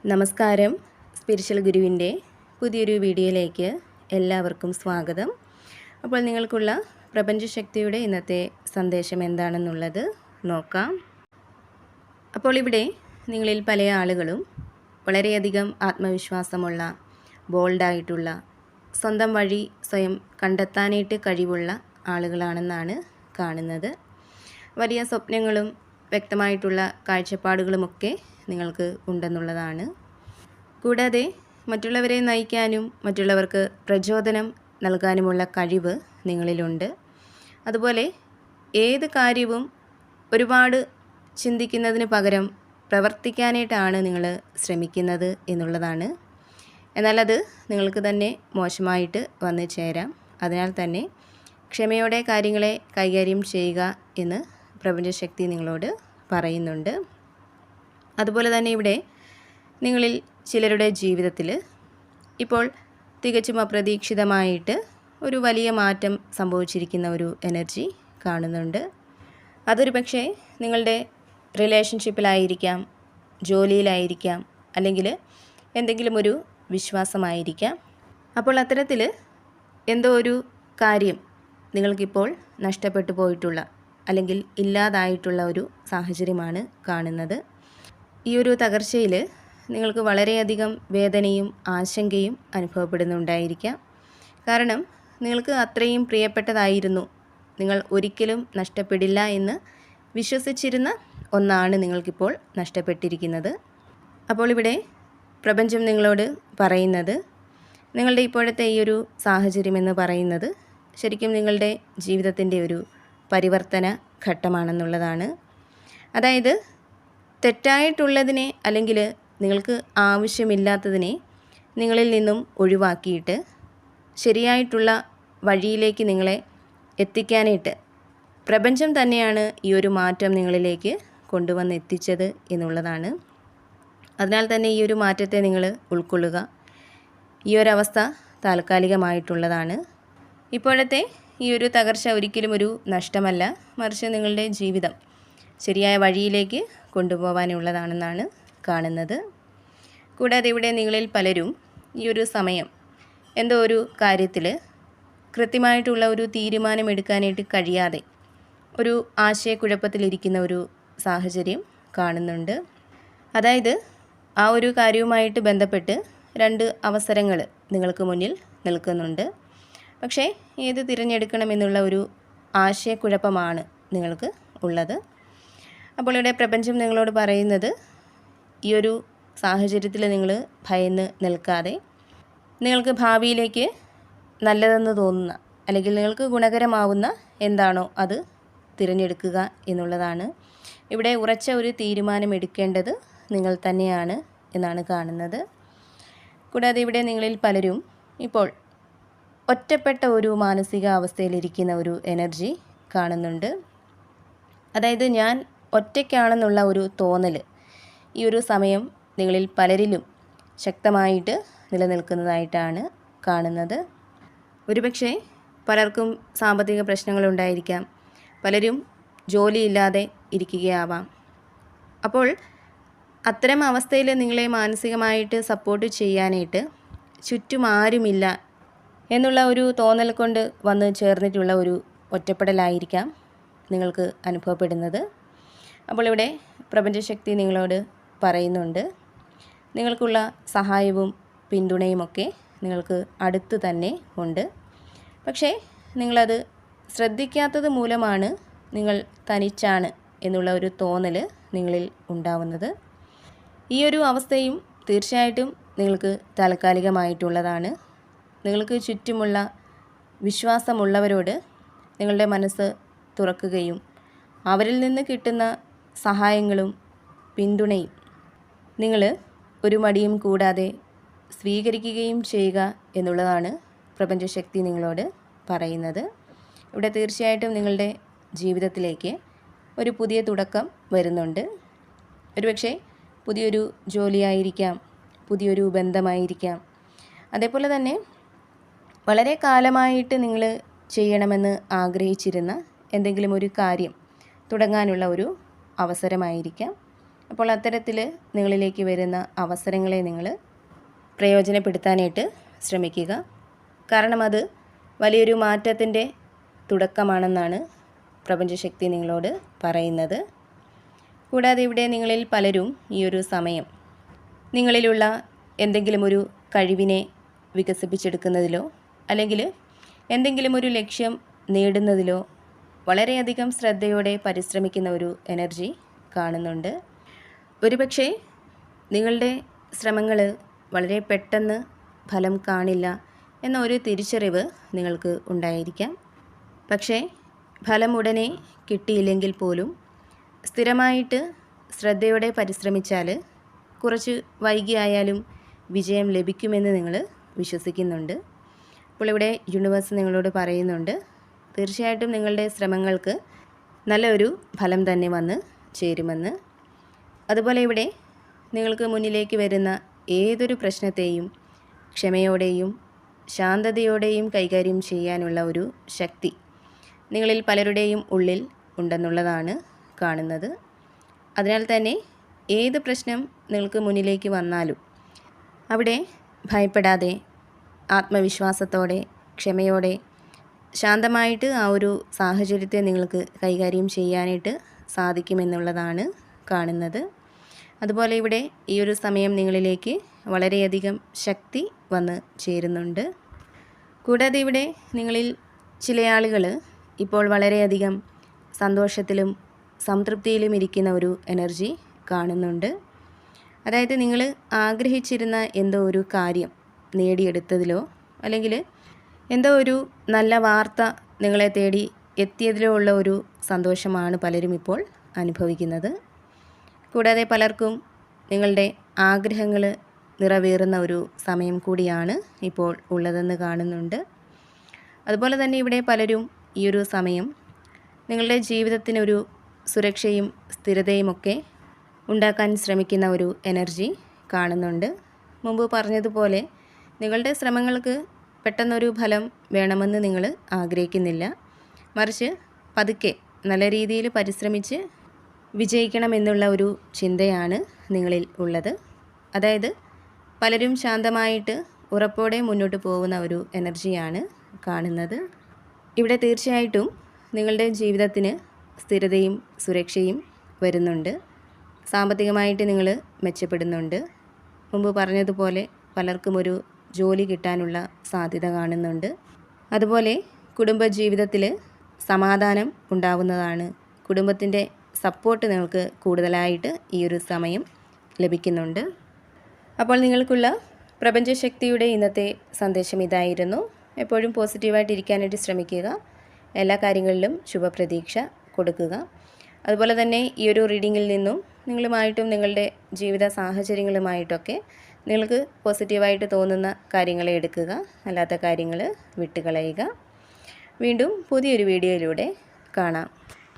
നമസ്കാരം. സ്പിരിച്വൽ ഗുരുവിൻ്റെ പുതിയൊരു വീഡിയോയിലേക്ക് എല്ലാവർക്കും സ്വാഗതം. അപ്പോൾ നിങ്ങൾക്കുള്ള പ്രപഞ്ചശക്തിയുടെ ഇന്നത്തെ സന്ദേശം എന്താണെന്നുള്ളത് നോക്കാം. അപ്പോൾ ഇവിടെ നിങ്ങളിൽ പല ആളുകളും വളരെയധികം ആത്മവിശ്വാസമുള്ള, ബോൾഡായിട്ടുള്ള, സ്വന്തം വഴി സ്വയം കണ്ടെത്താനായിട്ട് കഴിവുള്ള ആളുകളാണെന്നാണ് കാണുന്നത്. വലിയ സ്വപ്നങ്ങളും വ്യക്തമായിട്ടുള്ള കാഴ്ചപ്പാടുകളുമൊക്കെ നിങ്ങൾക്ക് ഉണ്ടെന്നുള്ളതാണ്. കൂടാതെ മറ്റുള്ളവരെ നയിക്കാനും മറ്റുള്ളവർക്ക് പ്രചോദനം നൽകാനുമുള്ള കഴിവ് നിങ്ങളിലുണ്ട്. അതുപോലെ ഏത് കാര്യവും ഒരുപാട് ചിന്തിക്കുന്നതിന് പകരം പ്രവർത്തിക്കാനായിട്ടാണ് നിങ്ങൾ ശ്രമിക്കുന്നത് എന്നുള്ളതാണ്. എന്നാൽ അത് നിങ്ങൾക്ക് തന്നെ മോശമായിട്ട് വന്നു ചേരാം. അതിനാൽ തന്നെ ക്ഷമയോടെ കാര്യങ്ങളെ കൈകാര്യം ചെയ്യുക എന്ന് പ്രപഞ്ചശക്തി നിങ്ങളോട് പറയുന്നുണ്ട്. അതുപോലെ തന്നെ ഇവിടെ നിങ്ങളിൽ ചിലരുടെ ജീവിതത്തിൽ ഇപ്പോൾ തികച്ചും അപ്രതീക്ഷിതമായിട്ട് ഒരു വലിയ മാറ്റം സംഭവിച്ചിരിക്കുന്ന ഒരു എനർജി കാണുന്നുണ്ട്. അതൊരു പക്ഷേ നിങ്ങളുടെ റിലേഷൻഷിപ്പിലായിരിക്കാം, ജോലിയിലായിരിക്കാം, അല്ലെങ്കിൽ എന്തെങ്കിലും ഒരു വിശ്വാസമായിരിക്കാം. അപ്പോൾ അത്തരത്തിൽ എന്തോ ഒരു കാര്യം നിങ്ങൾക്കിപ്പോൾ നഷ്ടപ്പെട്ടു പോയിട്ടുള്ള അല്ലെങ്കിൽ ഇല്ലാതായിട്ടുള്ള ഒരു സാഹചര്യമാണ് കാണുന്നത്. ഈ ഒരു തകർച്ചയിൽ നിങ്ങൾക്ക് വളരെയധികം വേദനയും ആശങ്കയും അനുഭവപ്പെടുന്നുണ്ടായിരിക്കാം. കാരണം നിങ്ങൾക്ക് അത്രയും പ്രിയപ്പെട്ടതായിരുന്നു, നിങ്ങൾ ഒരിക്കലും നഷ്ടപ്പെടില്ല എന്ന് വിശ്വസിച്ചിരുന്ന ഒന്നാണ് നിങ്ങൾക്കിപ്പോൾ നഷ്ടപ്പെട്ടിരിക്കുന്നത്. അപ്പോൾ ഇവിടെ പ്രപഞ്ചം നിങ്ങളോട് പറയുന്നത്, നിങ്ങളുടെ ഇപ്പോഴത്തെ ഈ ഒരു സാഹചര്യം എന്ന് പറയുന്നത് ശരിക്കും നിങ്ങളുടെ ജീവിതത്തിൻ്റെ ഒരു പരിവർത്തന ഘട്ടമാണെന്നുള്ളതാണ്. അതായത് തെറ്റായിട്ടുള്ളതിനെ അല്ലെങ്കിൽ നിങ്ങൾക്ക് ആവശ്യമില്ലാത്തതിനെ നിങ്ങളിൽ നിന്നും ഒഴിവാക്കിയിട്ട് ശരിയായിട്ടുള്ള വഴിയിലേക്ക് നിങ്ങളെ എത്തിക്കാനായിട്ട് പ്രപഞ്ചം തന്നെയാണ് ഈ ഒരു മാറ്റം നിങ്ങളിലേക്ക് കൊണ്ടുവന്ന് എത്തിച്ചത് എന്നുള്ളതാണ്. അതിനാൽ തന്നെ ഈ ഒരു മാറ്റത്തെ നിങ്ങൾ ഉൾക്കൊള്ളുക. ഈ ഒരവസ്ഥ താൽക്കാലികമായിട്ടുള്ളതാണ്. ഇപ്പോഴത്തെ ഈ ഒരു തകർച്ച ഒരിക്കലും ഒരു നഷ്ടമല്ല, മറിച്ച് നിങ്ങളുടെ ജീവിതം ശരിയായ വഴിയിലേക്ക് കൊണ്ടുപോകാനുള്ളതാണെന്നാണ് കാണുന്നത്. കൂടാതെ ഇവിടെ നിങ്ങളിൽ പലരും ഈ ഒരു സമയം എന്തോ ഒരു കാര്യത്തിൽ കൃത്യമായിട്ടുള്ള ഒരു തീരുമാനമെടുക്കാനായിട്ട് കഴിയാതെ ഒരു ആശയക്കുഴപ്പത്തിലിരിക്കുന്ന ഒരു സാഹചര്യം കാണുന്നുണ്ട്. അതായത് ആ ഒരു കാര്യവുമായിട്ട് ബന്ധപ്പെട്ട് രണ്ട് അവസരങ്ങൾ നിങ്ങൾക്ക് മുന്നിൽ നിൽക്കുന്നുണ്ട്. പക്ഷേ ഏത് തിരഞ്ഞെടുക്കണമെന്നുള്ള ഒരു ആശയക്കുഴപ്പമാണ് നിങ്ങൾക്ക് ഉള്ളത്. അപ്പോൾ ഇവിടെ പ്രപഞ്ചം നിങ്ങളോട് പറയുന്നത്, ഈ ഒരു സാഹചര്യത്തിൽ നിങ്ങൾ ഭയന്ന് നിൽക്കാതെ നിങ്ങൾക്ക് ഭാവിയിലേക്ക് നല്ലതെന്ന് തോന്നുന്ന അല്ലെങ്കിൽ നിങ്ങൾക്ക് ഗുണകരമാവുന്ന എന്താണോ അത് തിരഞ്ഞെടുക്കുക എന്നുള്ളതാണ്. ഇവിടെ ഉറച്ച ഒരു തീരുമാനം എടുക്കേണ്ടത് നിങ്ങൾ തന്നെയാണ് എന്നാണ് കാണുന്നത്. കൂടാതെ ഇവിടെ നിങ്ങളിൽ പലരും ഇപ്പോൾ ഒറ്റപ്പെട്ട ഒരു മാനസികാവസ്ഥയിലിരിക്കുന്ന ഒരു എനർജി കാണുന്നുണ്ട്. അതായത് ഞാൻ ഒറ്റയ്ക്കാണെന്നുള്ള ഒരു തോന്നൽ ഈ ഒരു സമയം നിങ്ങളിൽ പലരിലും ശക്തമായിട്ട് നിലനിൽക്കുന്നതായിട്ടാണ് കാണുന്നത്. ഒരുപക്ഷെ പലർക്കും സാമ്പത്തിക പ്രശ്നങ്ങളുണ്ടായിരിക്കാം, പലരും ജോലിയില്ലാതെ ഇരിക്കുകയാവാം. അപ്പോൾ അത്തരം അവസ്ഥയിൽ നിങ്ങളെ മാനസികമായിട്ട് സപ്പോർട്ട് ചെയ്യാനായിട്ട് ചുറ്റും ആരുമില്ല എന്നുള്ള ഒരു തോന്നൽ കൊണ്ട് വന്ന് ചേർന്നിട്ടുള്ള ഒരു ഒറ്റപ്പെടലായിരിക്കാം നിങ്ങൾക്ക് അനുഭവപ്പെടുന്നത്. അപ്പോൾ ഇവിടെ പ്രപഞ്ചശക്തി നിങ്ങളോട് പറയുന്നുണ്ട്, നിങ്ങൾക്കുള്ള സഹായവും പിന്തുണയുമൊക്കെ നിങ്ങൾക്ക് അടുത്ത് തന്നെ ഉണ്ട്. പക്ഷേ നിങ്ങളത് ശ്രദ്ധിക്കാത്തത് മൂലമാണ് നിങ്ങൾ തനിച്ചാണ് എന്നുള്ള ഒരു തോന്നൽ നിങ്ങളിൽ ഉണ്ടാവുന്നത്. ഈ ഒരു അവസ്ഥയും തീർച്ചയായിട്ടും നിങ്ങൾക്ക് താൽക്കാലികമായിട്ടുള്ളതാണ്. നിങ്ങൾക്ക് ചുറ്റുമുള്ള വിശ്വാസമുള്ളവരോട് നിങ്ങളുടെ മനസ്സ് തുറക്കുകയും അവരിൽ നിന്ന് കിട്ടുന്ന സഹായങ്ങളും പിന്തുണയും നിങ്ങൾ ഒരു മടിയും കൂടാതെ സ്വീകരിക്കുകയും ചെയ്യുക എന്നുള്ളതാണ് പ്രപഞ്ചശക്തി നിങ്ങളോട് പറയുന്നത്. ഇവിടെ തീർച്ചയായിട്ടും നിങ്ങളുടെ ജീവിതത്തിലേക്ക് ഒരു പുതിയ തുടക്കം വരുന്നുണ്ട്. ഒരുപക്ഷെ പുതിയൊരു ജോലിയായിരിക്കാം, പുതിയൊരു ബന്ധമായിരിക്കാം, അതേപോലെ തന്നെ വളരെ കാലമായിട്ട് നിങ്ങൾ ചെയ്യണമെന്ന് ആഗ്രഹിച്ചിരുന്ന എന്തെങ്കിലും ഒരു കാര്യം തുടങ്ങാനുള്ള ഒരു അവസരമായിരിക്കാം. അപ്പോൾ അത്തരത്തിൽ നിങ്ങളിലേക്ക് വരുന്ന അവസരങ്ങളെ നിങ്ങൾ പ്രയോജനപ്പെടുത്താനായിട്ട് ശ്രമിക്കുക. കാരണം അത് വലിയൊരു മാറ്റത്തിൻ്റെ തുടക്കമാണെന്നാണ് പ്രപഞ്ചശക്തി നിങ്ങളോട് പറയുന്നത്. കൂടാതെ ഇവിടെ നിങ്ങളിൽ പലരും ഈ ഒരു സമയം നിങ്ങളിലുള്ള എന്തെങ്കിലും ഒരു കഴിവിനെ വികസിപ്പിച്ചെടുക്കുന്നതിലോ അല്ലെങ്കിൽ എന്തെങ്കിലും ഒരു ലക്ഷ്യം നേടുന്നതിലോ വളരെയധികം ശ്രദ്ധയോടെ പരിശ്രമിക്കുന്ന ഒരു എനർജി കാണുന്നുണ്ട്. ഒരുപക്ഷെ നിങ്ങളുടെ ശ്രമങ്ങൾ വളരെ പെട്ടെന്ന് ഫലം കാണില്ല എന്ന ഒരു തിരിച്ചറിവ് നിങ്ങൾക്ക് ഉണ്ടായിരിക്കാം. പക്ഷേ ഫലം ഉടനെ കിട്ടിയില്ലെങ്കിൽ പോലും സ്ഥിരമായിട്ട് ശ്രദ്ധയോടെ പരിശ്രമിച്ചാൽ കുറച്ച് വൈകിയായാലും വിജയം ലഭിക്കുമെന്ന് നിങ്ങൾ വിശ്വസിക്കുന്നുണ്ട്. അപ്പോൾ ഇവിടെ യൂണിവേഴ്സ് നിങ്ങളോട് പറയുന്നുണ്ട്, തീർച്ചയായിട്ടും നിങ്ങളുടെ ശ്രമങ്ങൾക്ക് നല്ലൊരു ഫലം തന്നെ വന്ന് ചേരുമെന്ന്. അതുപോലെ ഇവിടെ നിങ്ങൾക്ക് മുന്നിലേക്ക് വരുന്ന ഏതൊരു പ്രശ്നത്തെയും ക്ഷമയോടെയും ശാന്തതയോടെയും കൈകാര്യം ചെയ്യാനുള്ള ഒരു ശക്തി നിങ്ങളിൽ പലരുടെയും ഉള്ളിൽ ഉണ്ടെന്നുള്ളതാണ് കാണുന്നത്. അതിനാൽ തന്നെ ഏത് പ്രശ്നം നിങ്ങൾക്ക് മുന്നിലേക്ക് വന്നാലും അവിടെ ഭയപ്പെടാതെ ആത്മവിശ്വാസത്തോടെ ക്ഷമയോടെ ശാന്തമായിട്ട് ആ ഒരു സാഹചര്യത്തെ നിങ്ങൾക്ക് കൈകാര്യം ചെയ്യാനായിട്ട് സാധിക്കുമെന്നുള്ളതാണ് കാണുന്നത്. അതുപോലെ ഇവിടെ ഈ ഒരു സമയം നിങ്ങളിലേക്ക് വളരെയധികം ശക്തി വന്ന് ചേരുന്നുണ്ട്. കൂടാതെ ഇവിടെ നിങ്ങളിൽ ചില ആളുകൾ ഇപ്പോൾ വളരെയധികം സന്തോഷത്തിലും സംതൃപ്തിയിലും ഇരിക്കുന്ന ഒരു എനർജി കാണുന്നുണ്ട്. അതായത് നിങ്ങൾ ആഗ്രഹിച്ചിരുന്ന എന്തോ ഒരു കാര്യം നേടിയെടുത്തതിലോ അല്ലെങ്കിൽ എന്തോ ഒരു നല്ല വാർത്ത നിങ്ങളെ തേടി എത്തിയതിലോ ഉള്ള ഒരു സന്തോഷമാണ് പലരും ഇപ്പോൾ അനുഭവിക്കുന്നത്. കൂടാതെ പലർക്കും നിങ്ങളുടെ ആഗ്രഹങ്ങൾ നിറവേറുന്ന ഒരു സമയം കൂടിയാണ് ഇപ്പോൾ ഉള്ളതെന്ന് കാണുന്നുണ്ട്. അതുപോലെ തന്നെ ഇവിടെ പലരും ഈ ഒരു സമയം നിങ്ങളുടെ ജീവിതത്തിനൊരു സുരക്ഷയും സ്ഥിരതയുമൊക്കെ ഉണ്ടാക്കാൻ ശ്രമിക്കുന്ന ഒരു എനർജി കാണുന്നുണ്ട്. മുമ്പ് പറഞ്ഞതുപോലെ നിങ്ങളുടെ ശ്രമങ്ങൾക്ക് പെട്ടെന്നൊരു ഫലം വേണമെന്ന് നിങ്ങൾ ആഗ്രഹിക്കുന്നില്ല. മറിച്ച് പതുക്കെ നല്ല രീതിയിൽ പരിശ്രമിച്ച് വിജയിക്കണമെന്നുള്ള ഒരു ചിന്തയാണ് നിങ്ങളിൽ ഉള്ളത്. അതായത് പലരും ശാന്തമായിട്ട് ഉറപ്പോടെ മുന്നോട്ട് പോകുന്ന ഒരു എനർജിയാണ് കാണുന്നത്. ഇവിടെ തീർച്ചയായിട്ടും നിങ്ങളുടെ ജീവിതത്തിന് സ്ഥിരതയും സുരക്ഷയും വരുന്നുണ്ട്. സാമ്പത്തികമായിട്ട് നിങ്ങൾ മെച്ചപ്പെടുന്നുണ്ട്. മുമ്പ് പറഞ്ഞതുപോലെ പലർക്കും ഒരു ജോലി കിട്ടാനുള്ള സാധ്യത കാണുന്നുണ്ട്. അതുപോലെ കുടുംബജീവിതത്തിൽ സമാധാനം ഉണ്ടാവുന്നതാണ്. കുടുംബത്തിൻ്റെ സപ്പോർട്ട് നിങ്ങൾക്ക് കൂടുതലായിട്ട് ഈ ഒരു സമയം ലഭിക്കുന്നുണ്ട്. അപ്പോൾ നിങ്ങൾക്കുള്ള പ്രപഞ്ചശക്തിയുടെ ഇന്നത്തെ സന്ദേശം ഇതായിരുന്നു. എപ്പോഴും പോസിറ്റീവായിട്ടിരിക്കാനായിട്ട് ശ്രമിക്കുക. എല്ലാ കാര്യങ്ങളിലും ശുഭപ്രതീക്ഷ കൊടുക്കുക. അതുപോലെ തന്നെ ഈ ഒരു റീഡിങ്ങിൽ നിന്നും നിങ്ങളുമായിട്ടും നിങ്ങളുടെ ജീവിത സാഹചര്യങ്ങളുമായിട്ടൊക്കെ നിങ്ങൾക്ക് പോസിറ്റീവായിട്ട് തോന്നുന്ന കാര്യങ്ങളെ എടുക്കുക, അല്ലാത്ത കാര്യങ്ങൾ വിട്ടുകളയുക. വീണ്ടും പുതിയൊരു വീഡിയോയിലൂടെ കാണാം.